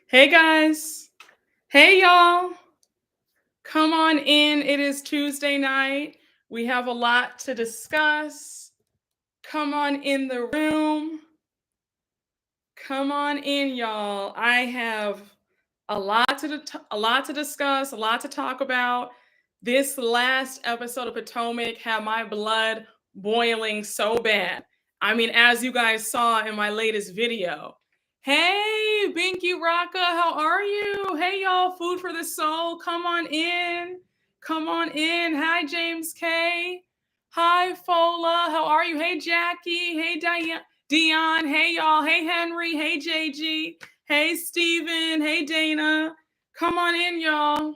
Hey guys. Hey y'all. Come on in. It is Tuesday night. We have a lot to discuss. Come on in the room. Come on in, y'all. I have a lot to discuss, a lot to talk about. This last episode of Potomac had my blood boiling so bad. I mean, as you guys saw in my latest video. Hey, Binky Rocka, how are you? Hey, y'all, food for the soul. Come on in. Come on in. Hi, James K. Hi, Fola. How are you? Hey, Jackie. Hey, Dion. Hey, y'all. Hey, Henry. Hey, JG. Hey, Steven. Hey, Dana. Come on in, y'all.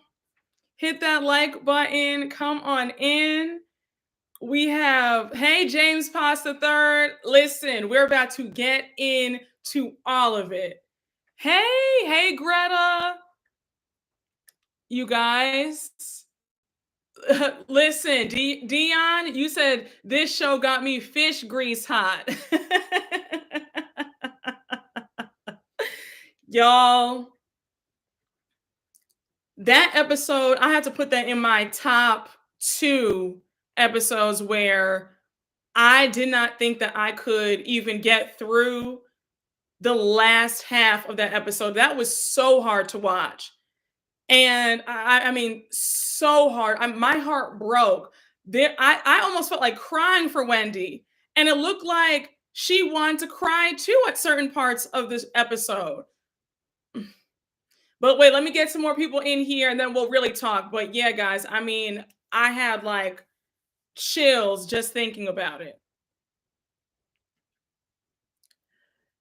Hit that like button. Come on in. We have, hey, James Pasta Third. Listen, we're about to get into all of it. Hey, Greta. You guys. Listen, Dion, you said this show got me fish grease hot. Y'all, that episode, I had to put that in my top 2 episodes where I did not think that I could even get through the last half of that episode. That was so hard to watch. And I mean, so hard. My heart broke. I almost felt like crying for Wendy. And it looked like she wanted to cry too at certain parts of this episode. But wait, let me get some more people in here and then we'll really talk. But yeah, guys, I mean, I had like chills just thinking about it.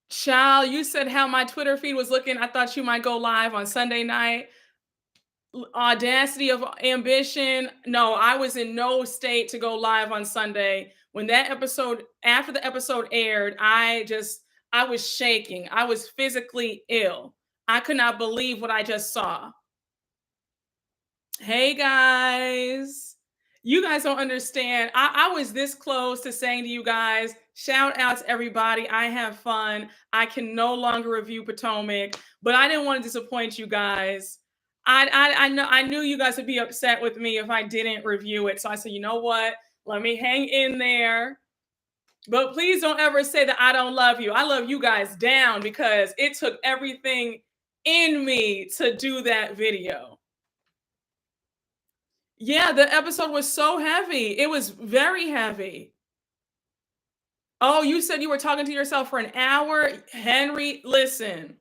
Child, you said how my Twitter feed was looking. I thought you might go live on Sunday night. Audacity of ambition. No, I was in no state to go live on Sunday. When that episode, after the episode aired, I was shaking. I was physically ill. I could not believe what I just saw. Hey guys. You guys don't understand. I was this close to saying to you guys, shout out to everybody. I have fun. I can no longer review Potomac, but I didn't want to disappoint you guys. I knew you guys would be upset with me if I didn't review it. So I said, you know what? Let me hang in there. But please don't ever say that I don't love you. I love you guys down because it took everything in me to do that video. Yeah, the episode was so heavy. It was very heavy. Oh, you said you were talking to yourself for an hour? Henry, listen.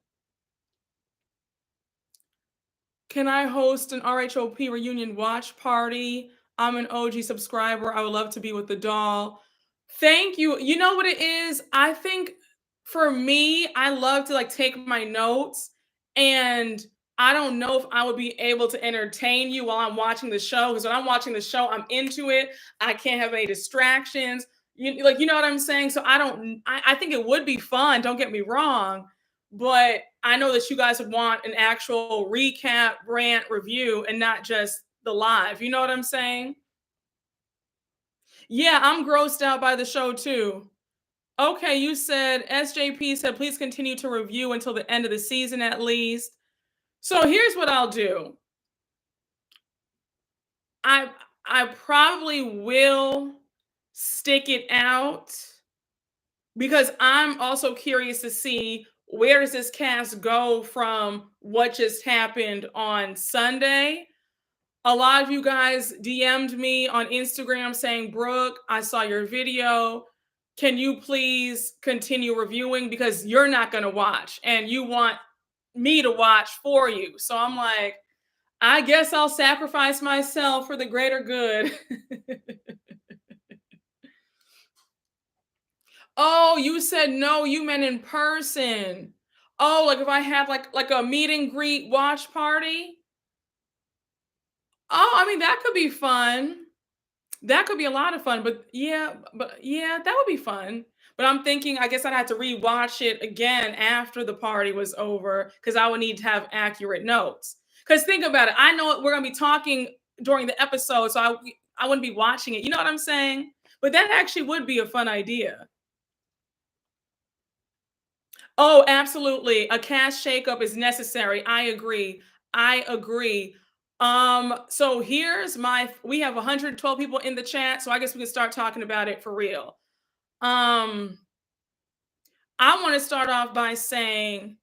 Can I host an RHOP reunion watch party? I'm an OG subscriber. I would love to be with the doll. Thank you. You know what it is? I think for me, I love to like take my notes, and I don't know if I would be able to entertain you while I'm watching the show, because when I'm watching the show, I'm into it. I can't have any distractions. You know what I'm saying? So I think it would be fun, don't get me wrong, but I know that you guys would want an actual recap, rant, review, and not just the live. You know what I'm saying? Yeah, I'm grossed out by the show too. Okay, you said SJP said please continue to review until the end of the season at least. So here's what I'll do. I probably will stick it out because I'm also curious to see where does this cast go from what just happened on Sunday. A lot of you guys DM'd me on Instagram saying, Brooke, I saw your video. Can you please continue reviewing? Because you're not going to watch and you want me to watch for you. So I'm like, I guess I'll sacrifice myself for the greater good. Oh, you said no, you meant in person. Oh, like if I had like a meet and greet watch party? Oh, I mean, that could be fun. That could be a lot of fun, but yeah, that would be fun. But I'm thinking, I guess I'd have to rewatch it again after the party was over because I would need to have accurate notes. Because think about it, I know we're gonna be talking during the episode, so I wouldn't be watching it. You know what I'm saying? But that actually would be a fun idea. Oh, absolutely. A cash shakeup is necessary. I agree. I agree. So here's my we have 112 people in the chat, so I guess we can start talking about it for real. Um, I want to start off by saying,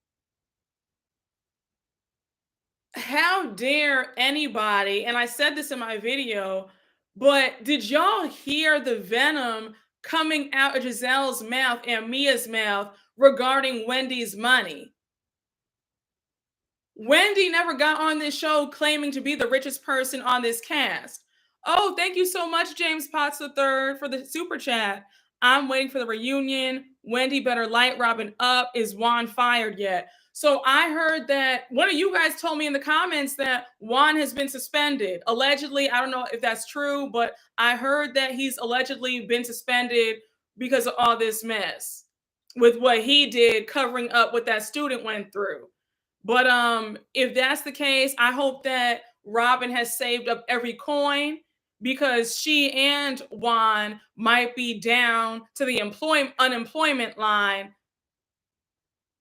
how dare anybody, and I said this in my video, but did y'all hear the venom coming out of Giselle's mouth and Mia's mouth regarding Wendy's money? Wendy never got on this show claiming to be the richest person on this cast. Oh, thank you so much, James Potts III, for the super chat. I'm waiting for the reunion. Wendy better light Robin up. Is Juan fired yet? So I heard that one of you guys told me in the comments that Juan has been suspended. Allegedly, I don't know if that's true, but I heard that he's allegedly been suspended because of all this mess with what he did covering up what that student went through. But if that's the case, I hope that Robin has saved up every coin, because she and Juan might be down to the unemployment line,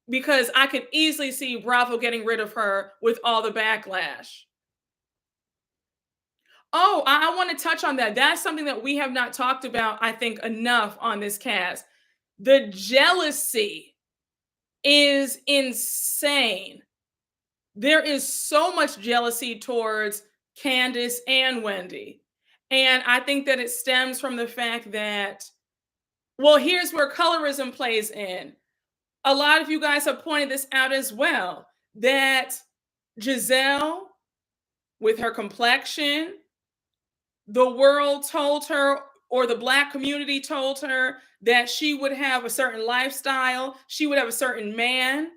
because I could easily see Bravo getting rid of her with all the backlash. Oh, I want to touch on that. That's something that we have not talked about, I think, enough on this cast. The jealousy is insane. There is so much jealousy towards Candace and Wendy. And I think that it stems from the fact that, well, here's where colorism plays in. A lot of you guys have pointed this out as well, that Giselle, with her complexion, the world told her, or the Black community told her, that she would have a certain lifestyle, she would have a certain man.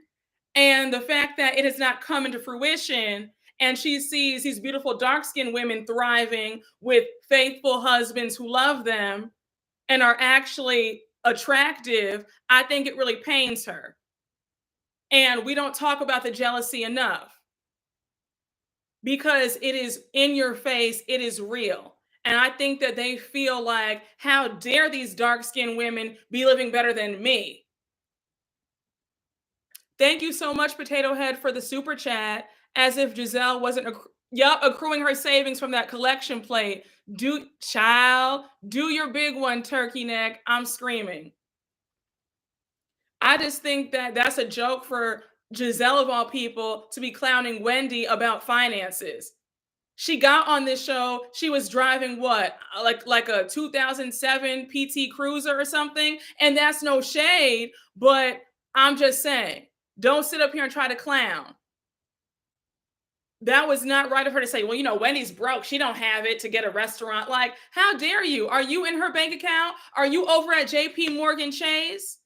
And the fact that it has not come into fruition, and she sees these beautiful dark-skinned women thriving with faithful husbands who love them and are actually attractive, I think it really pains her. And we don't talk about the jealousy enough, because it is in your face, it is real. And I think that they feel like, how dare these dark-skinned women be living better than me? Thank you so much, Potato Head, for the super chat. As if Giselle wasn't accruing her savings from that collection plate. Do your big one, turkey neck. I'm screaming. I just think that that's a joke for Giselle, of all people, to be clowning Wendy about finances. She got on this show, she was driving what? Like a 2007 PT Cruiser or something, and that's no shade, but I'm just saying, don't sit up here and try to clown. That was not right of her to say, well, Wendy's broke, she don't have it to get a restaurant. Like, how dare you? Are you in her bank account? Are you over at JP Morgan Chase?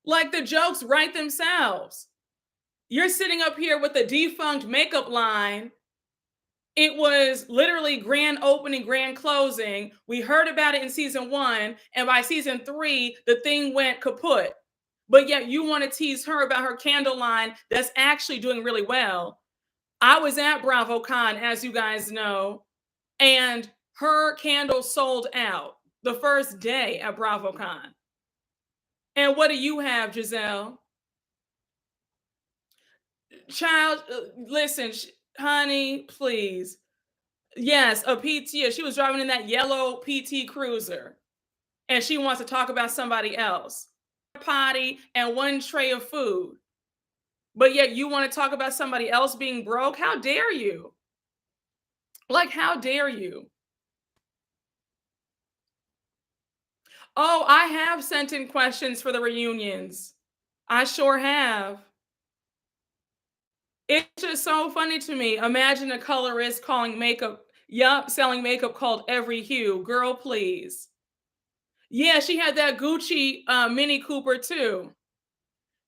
Like, the jokes write themselves. You're sitting up here with the defunct makeup line. It was literally grand opening, grand closing. We heard about it in season 1, and by season 3, the thing went kaput. But yet you want to tease her about her candle line that's actually doing really well. I was at BravoCon, as you guys know, and her candle sold out the first day at BravoCon. And what do you have, Giselle? Child, listen, honey, please. Yes, a PT. She was driving in that yellow PT Cruiser, and she wants to talk about somebody else. Potty and 1 tray of food. But yet you want to talk about somebody else being broke? How dare you? Like, how dare you? Oh, I have sent in questions for the reunions. I sure have. It's just so funny to me. Imagine a colorist calling makeup, selling makeup called Every Hue. Girl, please. Yeah, she had that Gucci Mini Cooper too.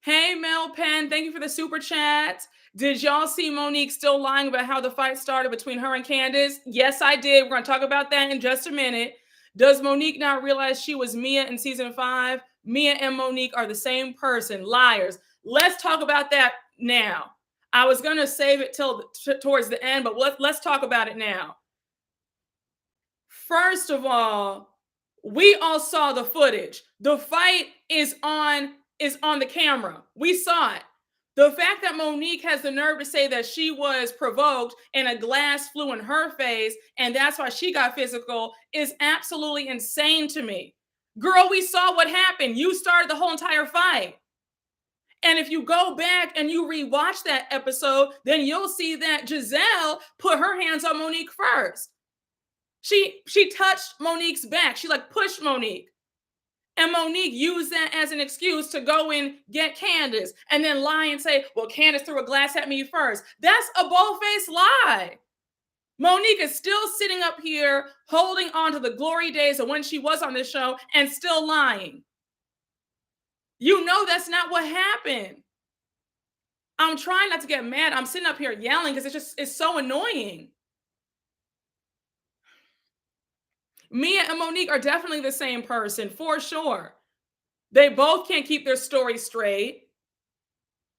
Hey, Mel Penn, thank you for the super chat. Did y'all see Monique still lying about how the fight started between her and Candace? Yes, I did. We're going to talk about that in just a minute. Does Monique not realize she was Mia in season 5? Mia and Monique are the same person. Liars. Let's talk about that now. I was going to save it till towards the end, but let's talk about it now. First of all, we all saw the footage. The fight is on is on the camera. We saw it. The fact that Monique has the nerve to say that she was provoked and a glass flew in her face and that's why she got physical is absolutely insane to me. Girl, we saw what happened. You started the whole entire fight. And if you go back and you rewatch that episode, then you'll see that Giselle put her hands on Monique first. She touched Monique's back. She like pushed Monique. And Monique used that as an excuse to go and get Candace and then lie and say, well, Candace threw a glass at me first. That's a bold-faced lie. Monique is still sitting up here holding on to the glory days of when she was on this show and still lying. You know that's not what happened. I'm trying not to get mad. I'm sitting up here yelling because it's so annoying. Mia and Monique are definitely the same person, for sure. They both can't keep their story straight.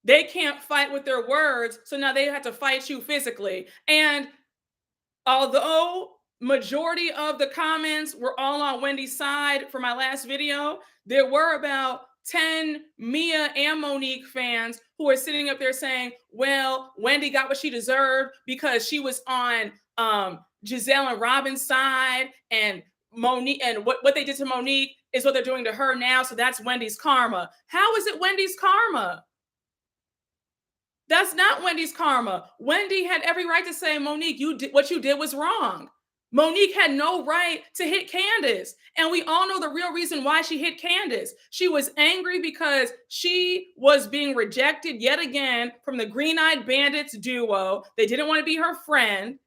They can't fight with their words, so now they have to fight you physically. And although majority of the comments were all on Wendy's side for my last video, there were about 10 Mia and Monique fans who are sitting up there saying, well, Wendy got what she deserved because she was on Giselle and Robin's side, and Monique, and what they did to Monique is what they're doing to her now, so that's Wendy's karma. How is it Wendy's karma? That's not Wendy's karma. Wendy had every right to say, Monique, what you did was wrong. Monique had no right to hit Candace. And we all know the real reason why she hit Candace. She was angry because she was being rejected yet again from the Green Eyed Bandits duo. They didn't want to be her friend.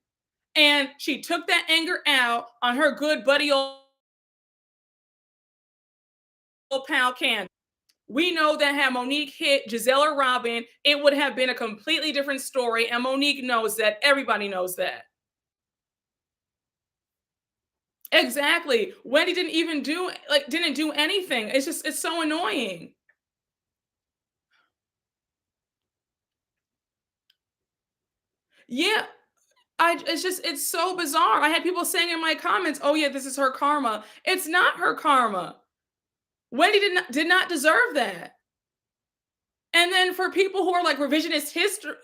And she took that anger out on her good buddy old pal Candace. We know that had Monique hit Giselle or Robin, it would have been a completely different story. And Monique knows that. Everybody knows that. Exactly. Wendy didn't do anything. It's so annoying. Yeah. It's so bizarre. I had people saying in my comments, oh yeah, this is her karma. It's not her karma. Wendy did not deserve that. And then for people who are like revisionist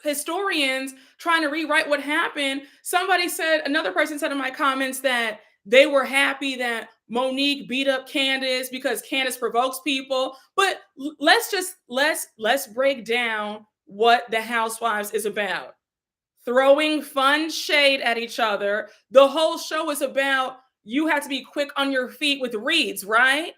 historians trying to rewrite what happened, another person said in my comments that they were happy that Monique beat up Candace because Candace provokes people. But let's break down what the Housewives is about. Throwing fun shade at each other. The whole show is about you have to be quick on your feet with reads, right?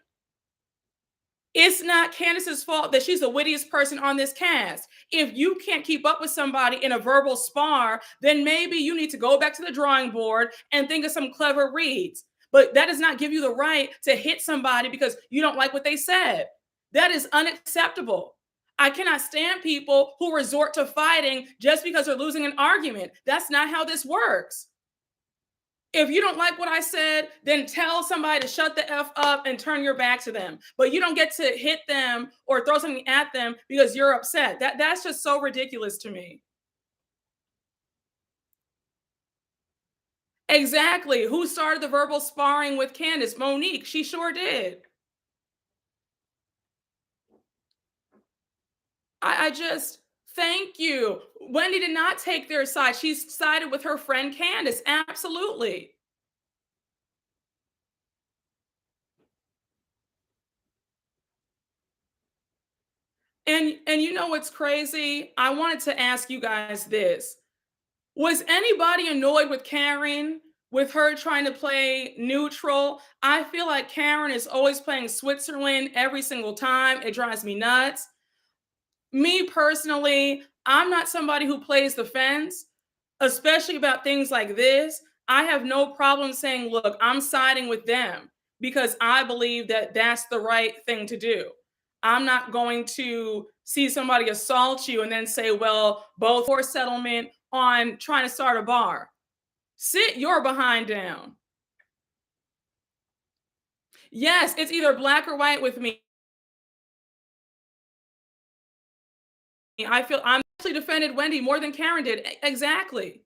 It's not Candace's fault that she's the wittiest person on this cast. If you can't keep up with somebody in a verbal spar, then maybe you need to go back to the drawing board and think of some clever reads. But that does not give you the right to hit somebody because you don't like what they said. That is unacceptable. I cannot stand people who resort to fighting just because they're losing an argument. That's not how this works. If you don't like what I said, then tell somebody to shut the F up and turn your back to them. But you don't get to hit them or throw something at them because you're upset. That's just so ridiculous to me. Exactly. Who started the verbal sparring with Candace? Monique. She sure did. Thank you. Wendy did not take their side. She sided with her friend Candace. Absolutely. And you know what's crazy? I wanted to ask you guys this. Was anybody annoyed with Karen, with her trying to play neutral? I feel like Karen is always playing Switzerland every single time. It drives me nuts. Me personally, I'm not somebody who plays the fence, especially about things like this. I have no problem saying, look, I'm siding with them because I believe that that's the right thing to do. I'm not going to see somebody assault you and then say, well, both for settlement on trying to start a bar. Sit your behind down. Yes, it's either black or white with me. I feel I'm actually defended Wendy more than Karen did. Exactly.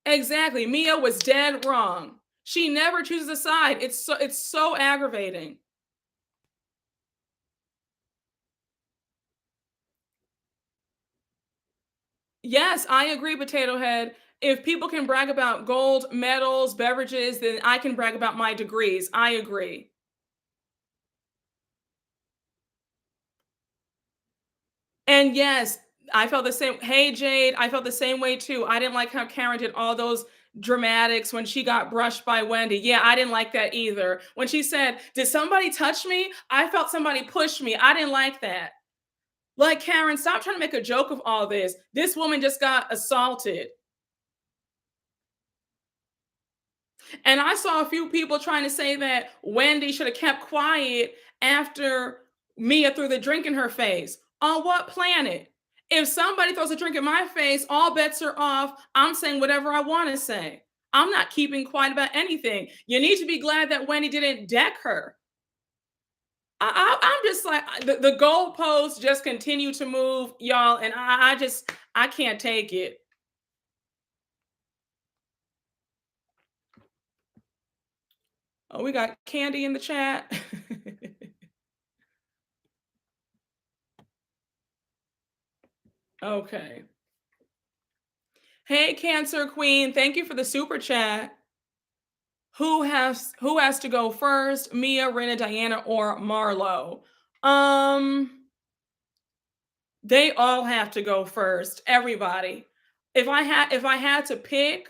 Exactly. Mia was dead wrong. She never chooses a side. It's so aggravating. Yes, I agree, Potato Head. If people can brag about gold medals, beverages, then I can brag about my degrees. I agree. And yes, I felt the same. Hey, Jade, I felt the same way too. I didn't like how Karen did all those dramatics when she got brushed by Wendy. Yeah, I didn't like that either. When she said, "Did somebody touch me?" I felt somebody push me. I didn't like that. Like, Karen, stop trying to make a joke of all this. This woman just got assaulted. And I saw a few people trying to say that Wendy should have kept quiet after Mia threw the drink in her face. On what planet? If somebody throws a drink in my face, all bets are off. I'm saying whatever I want to say. I'm not keeping quiet about anything. You need to be glad that Wendy didn't deck her. I'm just like the goalposts just continue to move, y'all, and I can't take it. Oh, we got Candy in the chat. Okay. Hey, Cancer Queen, thank you for the super chat. Who has to go first? Mia, Rena, Diana, or Marlo? Um, they all have to go first. Everybody. If I had to pick,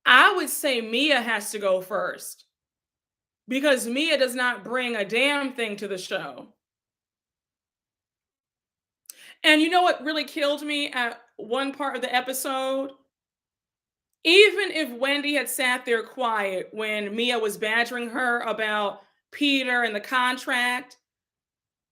I would say Mia has to go first because Mia does not bring a damn thing to the show. And you know what really killed me at one part of the episode? Even if Wendy had sat there quiet when Mia was badgering her about Peter and the contract,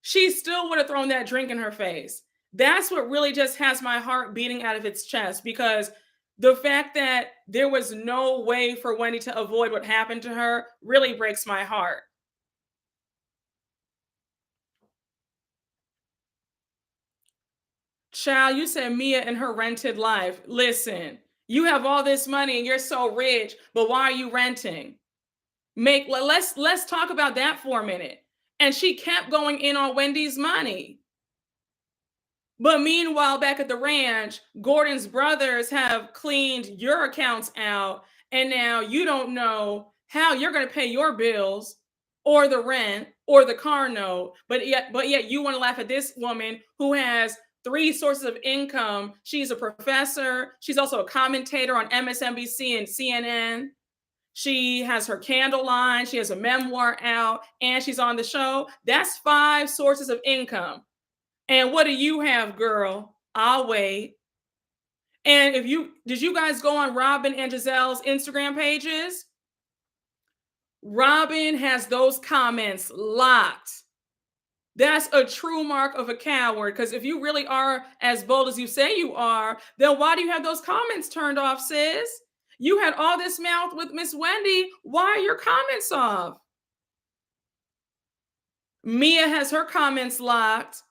she still would have thrown that drink in her face. That's what really just has my heart beating out of its chest because the fact that there was no way for Wendy to avoid what happened to her really breaks my heart. Child, you said Mia and her rented life. Listen, you have all this money and you're so rich, but why are you renting? Let's talk about that for a minute. And she kept going in on Wendy's money. But meanwhile, back at the ranch, Gordon's brothers have cleaned your accounts out, and now you don't know how you're going to pay your bills or the rent or the car note. But yet you want to laugh at this woman who has three sources of income. She's a professor. She's also a commentator on MSNBC and CNN. She has her candle line. She has a memoir out, and she's on the show. That's five sources of income. And what do you have, girl? I'll wait. And if you did you guys go on Robin and Giselle's Instagram pages? Robin has those comments locked. That's a true mark of a coward. Because if you really are as bold as you say you are, then why do you have those comments turned off, sis? You had all this mouth with Miss Wendy. Why are your comments off? Mia has her comments locked.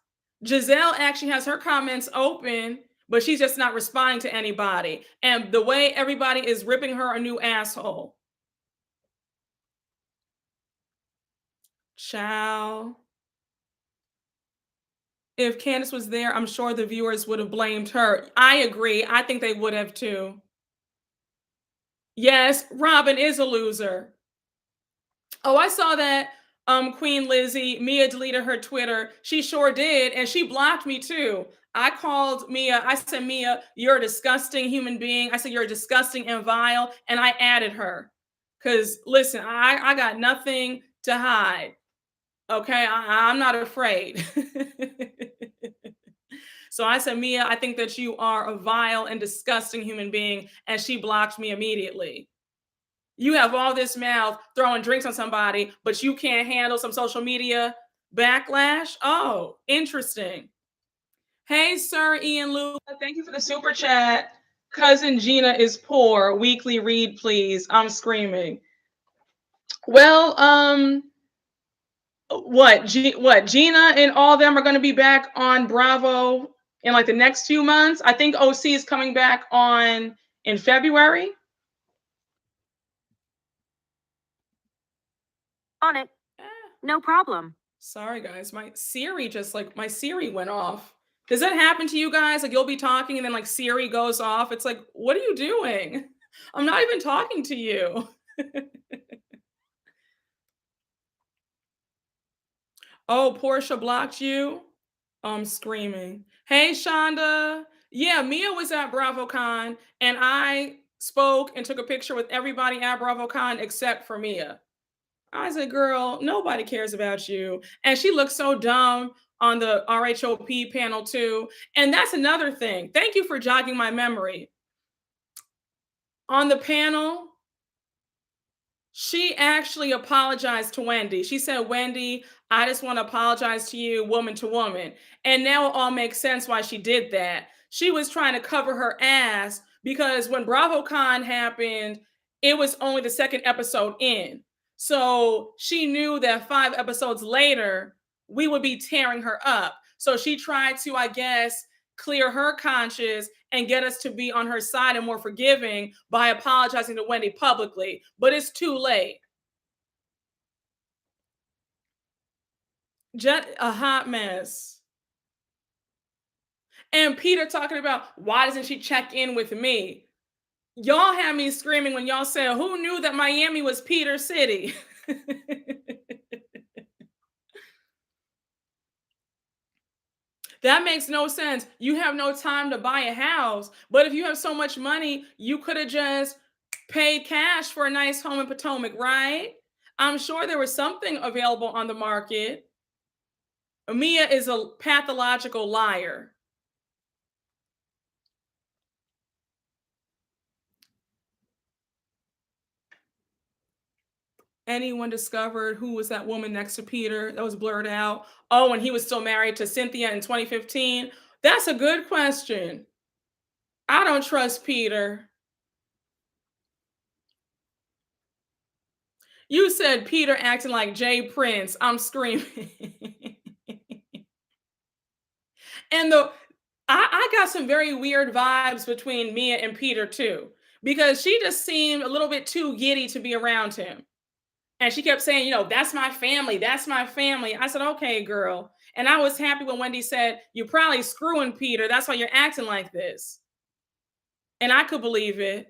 Giselle actually has her comments open, but she's just not responding to anybody. And the way everybody is ripping her a new asshole. Ciao. If Candace was there, I'm sure the viewers would have blamed her. I agree. I think they would have too. Yes, Robin is a loser. Oh, I saw that Queen Lizzie, Mia deleted her Twitter. She sure did, and she blocked me too. I called Mia. I said, Mia, you're a disgusting human being. I said, you're disgusting and vile, and I added her. Because listen, I got nothing to hide. Okay, I'm not afraid. So I said, Mia, I think that you are a vile and disgusting human being, and she blocked me immediately. You have all this mouth throwing drinks on somebody, but you can't handle some social media backlash? Oh, interesting. Hey, Sir Ian Luca, thank you for the super chat. Cousin Gina is poor. Weekly read, please. I'm screaming. Well, what Gina and all of them are going to be back on Bravo in like the next few months. I think OC is coming back on in February. On it. No problem. Sorry guys, my Siri went off. Does that happen to you guys? Like you'll be talking and then like Siri goes off. It's like, what are you doing? I'm not even talking to you. Oh, Portia blocked you? I'm screaming. Hey, Shonda. Yeah, Mia was at BravoCon and I spoke and took a picture with everybody at BravoCon except for Mia. I said, girl, nobody cares about you. And she looked so dumb on the RHOP panel, too. And that's another thing. Thank you for jogging my memory. On the panel, she actually apologized to Wendy. She said, Wendy, I just want to apologize to you, woman to woman. And now it all makes sense why she did that. She was trying to cover her ass because when BravoCon happened, it was only the second episode in. So she knew that 5 episodes later, we would be tearing her up. So she tried to, I guess, clear her conscience and get us to be on her side and more forgiving by apologizing to Wendy publicly. But it's too late. Just a hot mess. And Peter talking about why doesn't she check in with me? Y'all had me screaming when y'all said, who knew that Miami was Peter City? That makes no sense. You have no time to buy a house. But if you have so much money, you could have just paid cash for a nice home in Potomac, right? I'm sure there was something available on the market. Mia is a pathological liar. Anyone discovered who was that woman next to Peter that was blurred out? Oh, and he was still married to Cynthia in 2015. That's a good question. I don't trust Peter. You said Peter acting like Jay Prince. I'm screaming. And I got some very weird vibes between Mia and Peter too, because she just seemed a little bit too giddy to be around him. And she kept saying, that's my family. That's my family. I said, okay, girl. And I was happy when Wendy said, you're probably screwing Peter. That's why you're acting like this. And I could believe it.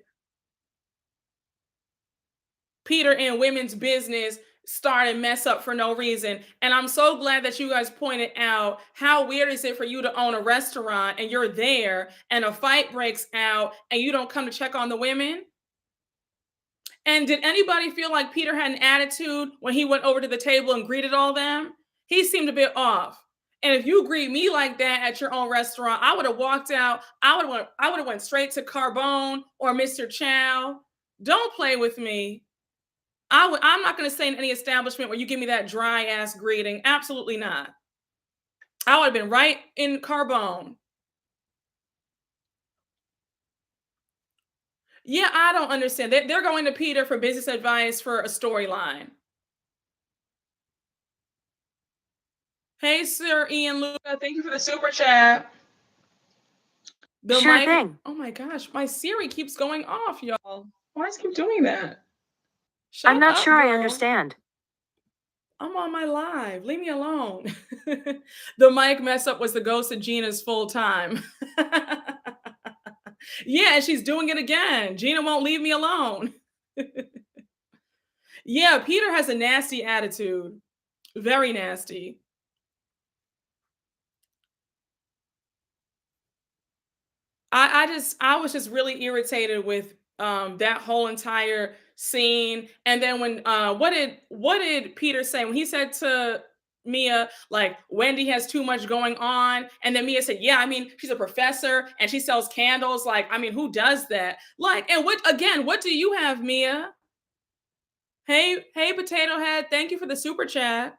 Peter in women's business started mess up for no reason. And I'm so glad that you guys pointed out how weird is it for you to own a restaurant and you're there and a fight breaks out and you don't come to check on the women? And did anybody feel like Peter had an attitude when he went over to the table and greeted all them? He seemed a bit off. And if you greet me like that at your own restaurant, I would have walked out. I would have went straight to Carbone or Mr. Chow. Don't play with me. I'm not going to stay in any establishment where you give me that dry ass greeting. Absolutely not. I would have been right in Carbone. Yeah, I don't understand. They're going to Peter for business advice for a storyline. Hey, Sir Ian Luca, thank you for the super chat. The Sure mic. thing. Oh my gosh, my Siri keeps going off, y'all. Why does it keep doing that? I'm Shut not up, sure I girl. understand. I'm on my live. Leave me alone. The mic mess up was the ghost of Gina's full time. Yeah, and she's doing it again. Gina won't leave me alone. Yeah, Peter has a nasty attitude. Very nasty. I was just really irritated with that whole entire scene. And then when what did Peter say when he said to Mia, like, Wendy has too much going on? And then Mia said, yeah, I mean, she's a professor and she sells candles. Like, I mean, who does that? Like, and what do you have, Mia? Hey, potato head, thank you for the super chat.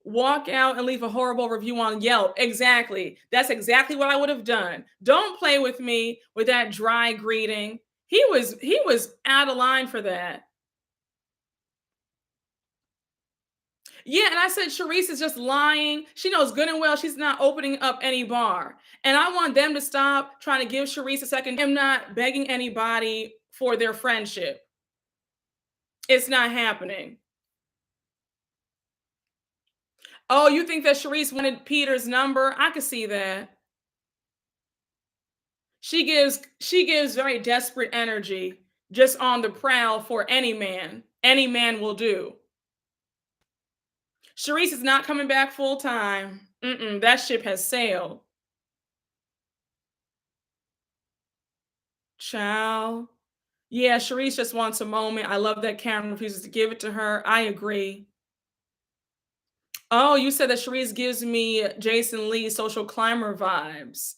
Walk out and leave a horrible review on Yelp. Exactly. That's exactly what I would have done. Don't play with me with that dry greeting. He was out of line for that. Yeah, and I said Charisse is just lying. She knows good and well she's not opening up any bar. And I want them to stop trying to give Charisse a second. I'm not begging anybody for their friendship. It's not happening. Oh, you think that Charisse wanted Peter's number? I could see that. She gives very desperate energy, just on the prowl for any man. Any man will do. Charisse is not coming back full time. Mm-mm, that ship has sailed. Child. Yeah, Charisse just wants a moment. I love that Karen refuses to give it to her. I agree. Oh, you said that Charisse gives me Jason Lee social climber vibes.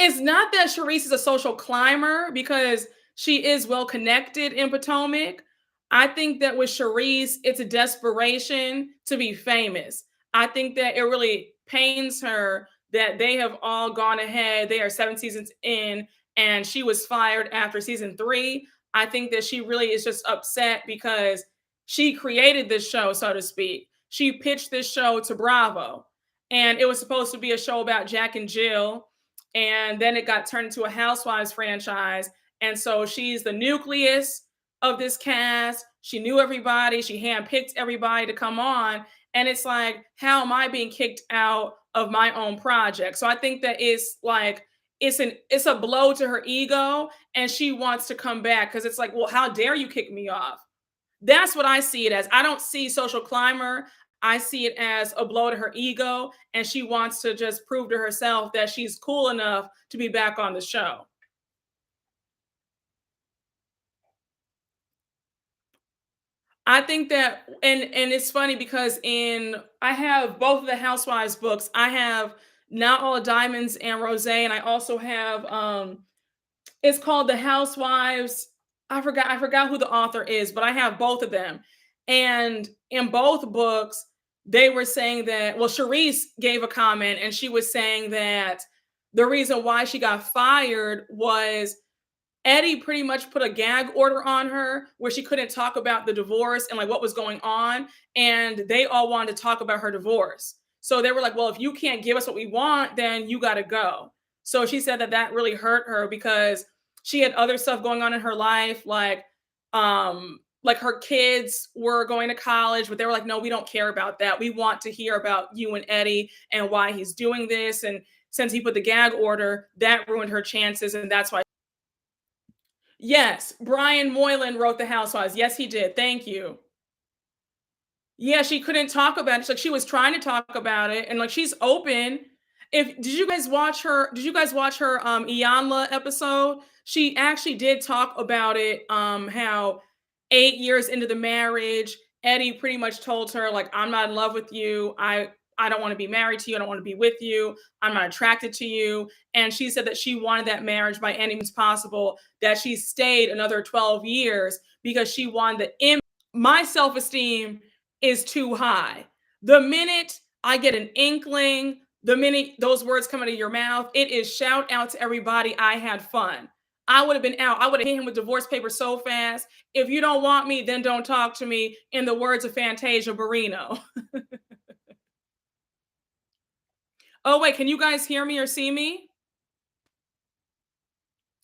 It's not that Charisse is a social climber because she is well connected in Potomac. I think that with Charisse, it's a desperation to be famous. I think that it really pains her that they have all gone ahead. They are 7 seasons in, and she was fired after season 3. I think that she really is just upset because she created this show, so to speak. She pitched this show to Bravo, and it was supposed to be a show about Jack and Jill, and then it got turned into a Housewives franchise. And so she's the nucleus of this cast. She knew everybody. She handpicked everybody to come on. And it's like, how am I being kicked out of my own project? So I think that it's like it's a blow to her ego, and she wants to come back because it's like, well, how dare you kick me off? That's what I see it as. I don't see social climber. I see it as a blow to her ego, and she wants to just prove to herself that she's cool enough to be back on the show. I think that, and it's funny because in I have both of the Housewives books. I have Not All Diamonds and Rose, and I also have it's called The Housewives. I forgot who the author is, but I have both of them. And in both books, they were saying that, well, Charisse gave a comment and she was saying that the reason why she got fired was Eddie pretty much put a gag order on her where she couldn't talk about the divorce and like what was going on. And they all wanted to talk about her divorce. So they were like, well, if you can't give us what we want, then you got to go. So she said that that really hurt her because she had other stuff going on in her life, like her kids were going to college, but they were like, no, we don't care about that. We want to hear about you and Eddie and why he's doing this. And since he put the gag order, that ruined her chances. And that's why. Yes, Brian Moylan wrote The Housewives. Yes, he did. Thank you. Yeah, she couldn't talk about it. Like she was trying to talk about it, and like she's open. If did you guys watch her? Did you guys watch her Iyanla episode? She actually did talk about it. How 8 years into the marriage, Eddie pretty much told her like, "I'm not in love with you. I don't want to be married to you. I don't want to be with you. I'm not attracted to you." And she said that she wanted that marriage by any means possible. That she stayed another 12 years because she wanted the image. My self esteem is too high. The minute I get an inkling, the minute those words come out of your mouth, it is shout out to everybody. I had fun. I would have been out. I would have hit him with divorce papers so fast. If you don't want me, then don't talk to me. In the words of Fantasia Barrino. Oh, wait, can you guys hear me or see me?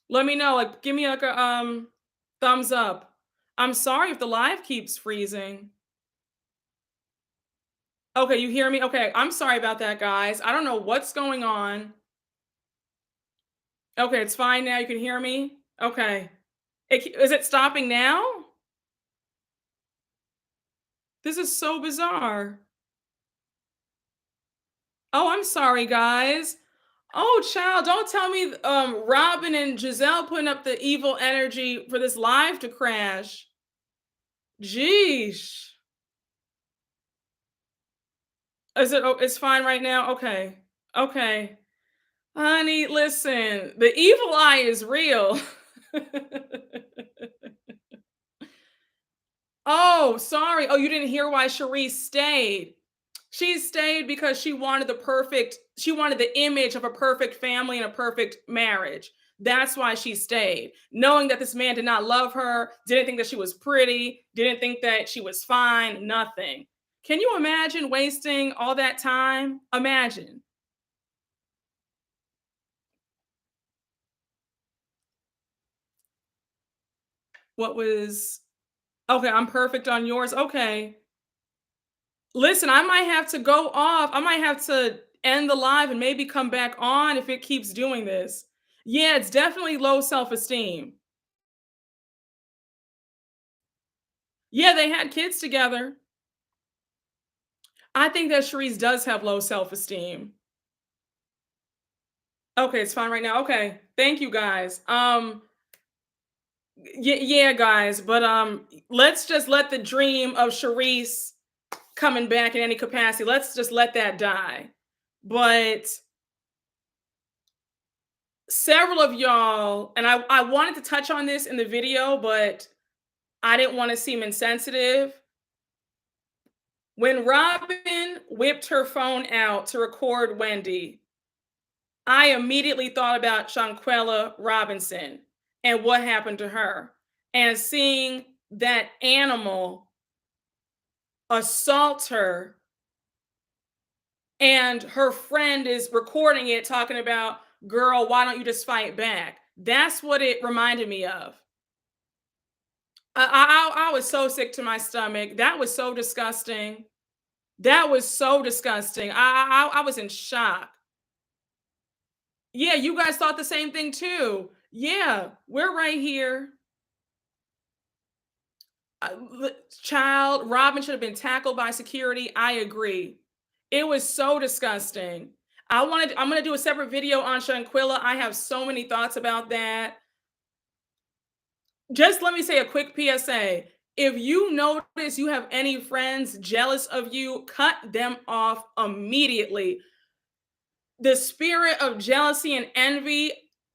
Let me know. Like, give me like a thumbs up. I'm sorry if the live keeps freezing. Okay, you hear me? Okay, I'm sorry about that, guys. I don't know what's going on. Okay, it's fine now. You can hear me? Okay. Is it stopping now? This is so bizarre. Oh, I'm sorry, guys. Oh, child, don't tell me Robin and Giselle putting up the evil energy for this live to crash. Jeez. Is it it's fine right now? Okay. Okay. Honey, listen, the evil eye is real. Oh, sorry. Oh, you didn't hear why Charisse stayed. She stayed because she wanted the image of a perfect family and a perfect marriage. That's why she stayed. Knowing that this man did not love her, didn't think that she was pretty, didn't think that she was fine, nothing. Can you imagine wasting all that time? Imagine. What was okay, I'm perfect on yours. Okay. Listen, I might have to go off. I might have to end the live and maybe come back on if it keeps doing this. Yeah, it's definitely low self-esteem. Yeah, they had kids together. I think that Charisse does have low self-esteem. Okay, it's fine right now. Okay. Thank you guys. Yeah, guys, but let's just let the dream of Charisse coming back in any capacity. Let's just let that die. But several of y'all, and I wanted to touch on this in the video, but I didn't want to seem insensitive. When Robin whipped her phone out to record Wendy, I immediately thought about Shanquella Robinson and what happened to her, and seeing that animal assault her, and her friend is recording it talking about, girl, why don't you just fight back? That's what it reminded me of. I was so sick to my stomach. That was so disgusting. That was so disgusting. I was in shock. Yeah, you guys thought the same thing too. Yeah, we're right here. Child, Robin should have been tackled by security. I agree. It was so disgusting. I'm gonna do a separate video on Shanquilla. I have so many thoughts about that. Just let me say a quick PSA. If you notice you have any friends jealous of you, cut them off immediately. The spirit of jealousy and envy,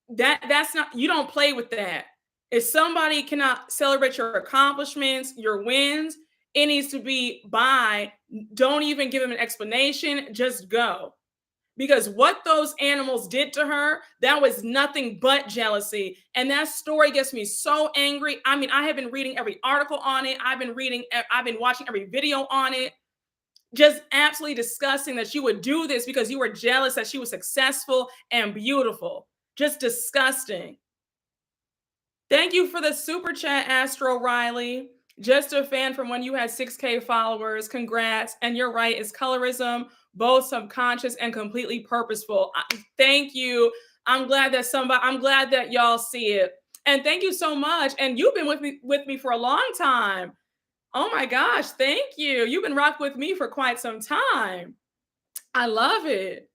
that's not, you don't play with that. If somebody cannot celebrate your accomplishments, your wins, it needs to be by, don't even give them an explanation, just go. Because what those animals did to her, that was nothing but jealousy. And that story gets me so angry. I mean, I have been reading every article on it. I've been watching every video on it. Just absolutely disgusting that you would do this because you were jealous that she was successful and beautiful. Just disgusting. Thank you for the super chat, Astro Riley. Just a fan from when you had 6K followers. Congrats. And you're right, it's colorism, both subconscious and completely purposeful. Thank you. I'm glad that y'all see it. And thank you so much. And you've been with me for a long time. Oh my gosh, thank you. You've been rocking with me for quite some time. I love it.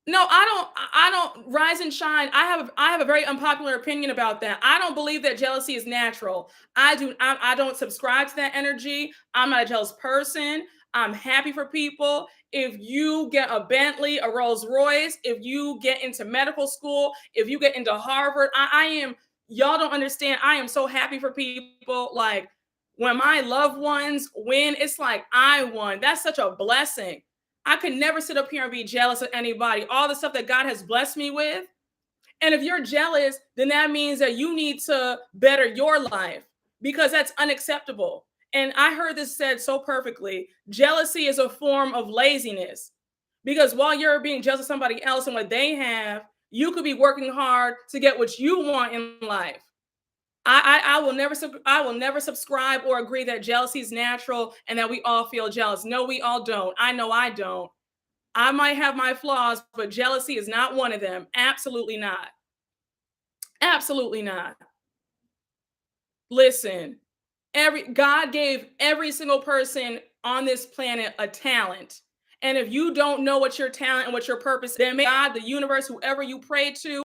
No, I don't rise and shine. I have a very unpopular opinion about that. I don't believe that jealousy is natural. I don't subscribe to that energy. I'm not a jealous person. I'm happy for people. If you get a Bentley, a Rolls Royce, if you get into medical school, if you get into Harvard, I am, y'all don't understand. I am so happy for people. Like when my loved ones win, it's like I won. That's such a blessing. I could never sit up here and be jealous of anybody. All the stuff that God has blessed me with. And if you're jealous, then that means that you need to better your life because that's unacceptable. And I heard this said so perfectly. Jealousy is a form of laziness because while you're being jealous of somebody else and what they have, you could be working hard to get what you want in life. I will never subscribe or agree that jealousy is natural and that we all feel jealous. No, we all don't. I know I don't. I might have my flaws, but jealousy is not one of them. Absolutely not. Absolutely not. Listen, God gave every single person on this planet a talent. And if you don't know what your talent and what your purpose, then may God, the universe, whoever you pray to,